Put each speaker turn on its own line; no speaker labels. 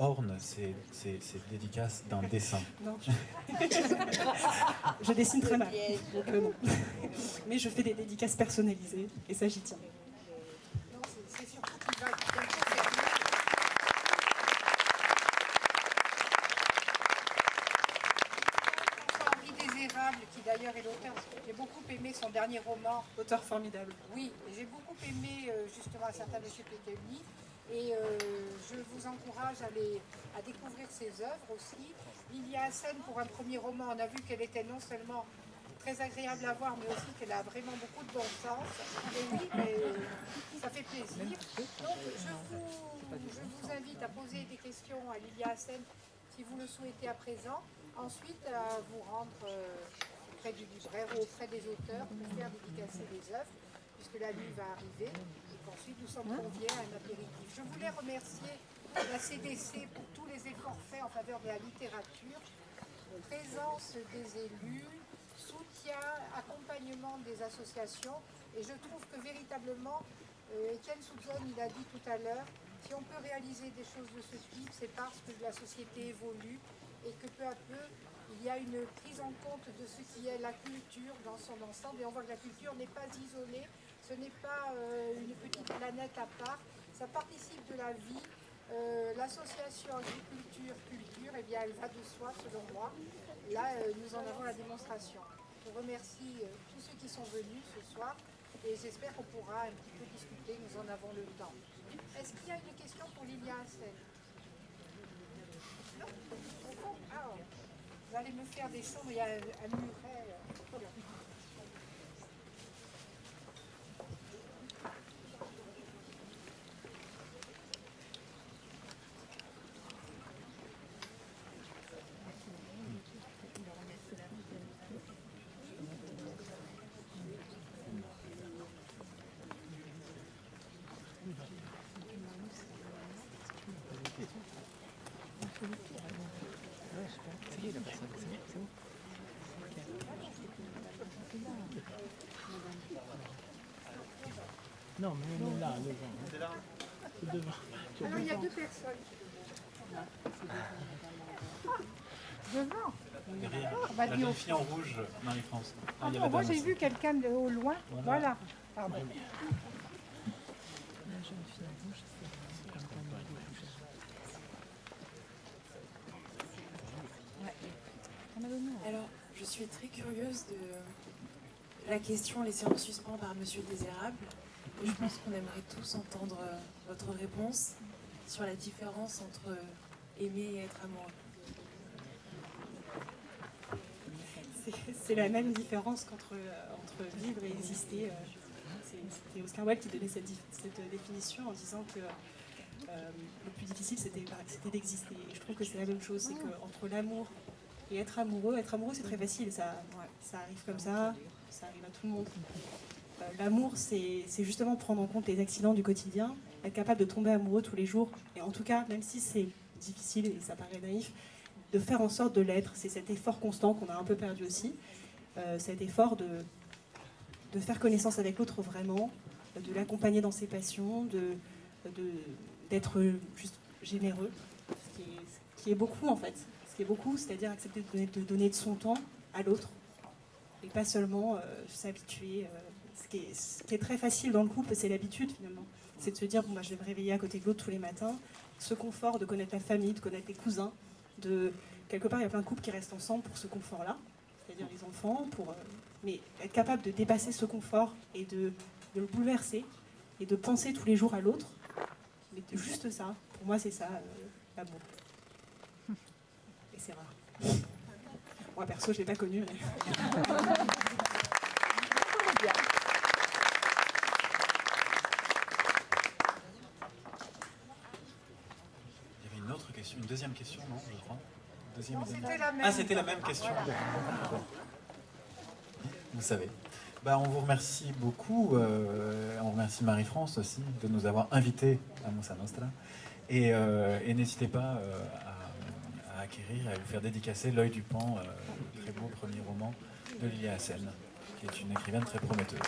orne ces dédicaces d'un dessin?
Non, je dessine très mal, donc non. Mais je fais des dédicaces personnalisées, et ça j'y tiens.
Non, c'est surtout qu'il va bientôt faire François-Henri Désérable, qui d'ailleurs est l'auteur. J'ai beaucoup aimé son dernier roman.
Auteur formidable.
Oui, et j'ai beaucoup aimé justement un certain Monsieur Pételny. Et je vous encourage à découvrir ses œuvres aussi. Lilia Hassen, pour un premier roman, on a vu qu'elle était non seulement très agréable à voir, mais aussi qu'elle a vraiment beaucoup de bon sens. Et oui, mais ça fait plaisir. Donc, je vous invite à poser des questions à Lilia Hassen si vous le souhaitez à présent. Ensuite, à vous rendre auprès du libraire ou auprès des auteurs pour faire dédicacer les œuvres, puisque la nuit va arriver. Et qu'ensuite, nous sommes conviés à un apéritif. Je voulais remercier la CDC pour tous les efforts faits en faveur de la littérature, présence des élus, soutien, accompagnement des associations. Et je trouve que véritablement, Étienne Soudzone, il a dit tout à l'heure, si on peut réaliser des choses de ce type, c'est parce que la société évolue et que peu à peu, il y a une prise en compte de ce qui est la culture dans son ensemble. Et on voit que la culture n'est pas isolée, ce n'est pas une petite planète à part, ça participe de la vie. L'association agriculture-culture, eh bien, elle va de soi selon moi. Là, nous en avons la démonstration. Je remercie tous ceux qui sont venus ce soir et j'espère qu'on pourra un petit peu discuter, nous en avons le temps. Est-ce qu'il y a une question pour Lilia Hassen? Non? Ah, vous allez me faire des sons, il y a un muret.
Non, mais on est là, devant. C'est devant.
Alors, il y a deux personnes. Devant.
Derrière,
bah,
la jeune fille en rouge, Marie-France.
Ah
il y a
bon,
la
moi
dame
j'ai
aussi.
vu quelqu'un de au loin. Voilà. Pardon.
Alors, je suis très curieuse de la question laissée en suspens par Monsieur Désérable. Et je pense qu'on aimerait tous entendre votre réponse sur la différence entre aimer et être amoureux.
C'est la même différence qu'entre entre vivre et exister. C'était Oscar Wilde qui donnait cette définition en disant que le plus difficile c'était d'exister. Et je trouve que c'est la même chose, c'est qu'entre l'amour et être amoureux c'est très facile, ça arrive comme ça arrive à tout le monde. L'amour c'est justement prendre en compte les accidents du quotidien, être capable de tomber amoureux tous les jours, et en tout cas, même si c'est difficile et ça paraît naïf, de faire en sorte de l'être. C'est cet effort constant qu'on a un peu perdu aussi, cet effort de faire connaissance avec l'autre vraiment, de l'accompagner dans ses passions, d'être juste généreux, ce qui est beaucoup en fait. Ce qui est beaucoup, c'est-à-dire accepter de donner de son temps à l'autre et pas seulement s'habituer. Ce qui est très facile dans le couple, c'est l'habitude finalement. C'est de se dire, bon, bah, je vais me réveiller à côté de l'autre tous les matins. Ce confort de connaître la famille, de connaître les cousins. Quelque part, il y a plein de couples qui restent ensemble pour ce confort-là, c'est-à-dire les enfants, mais être capable de dépasser ce confort et de le bouleverser et de penser tous les jours à l'autre. Mais juste ça, pour moi, c'est ça, l'amour. Et c'est rare. Moi, perso, je l'ai pas connu. Mais...
Il y avait une autre question, une deuxième question, non, je crois.
Non, c'était la même.
Ah, c'était la même question. Voilà. Vous savez. Bah, on vous remercie beaucoup. On remercie Marie-France aussi de nous avoir invités à Moussa Nostra. Et n'hésitez pas à acquérir et à vous faire dédicacer L'œil du Pan, le très beau premier roman de Lilia Hassen, qui est une écrivaine très prometteuse.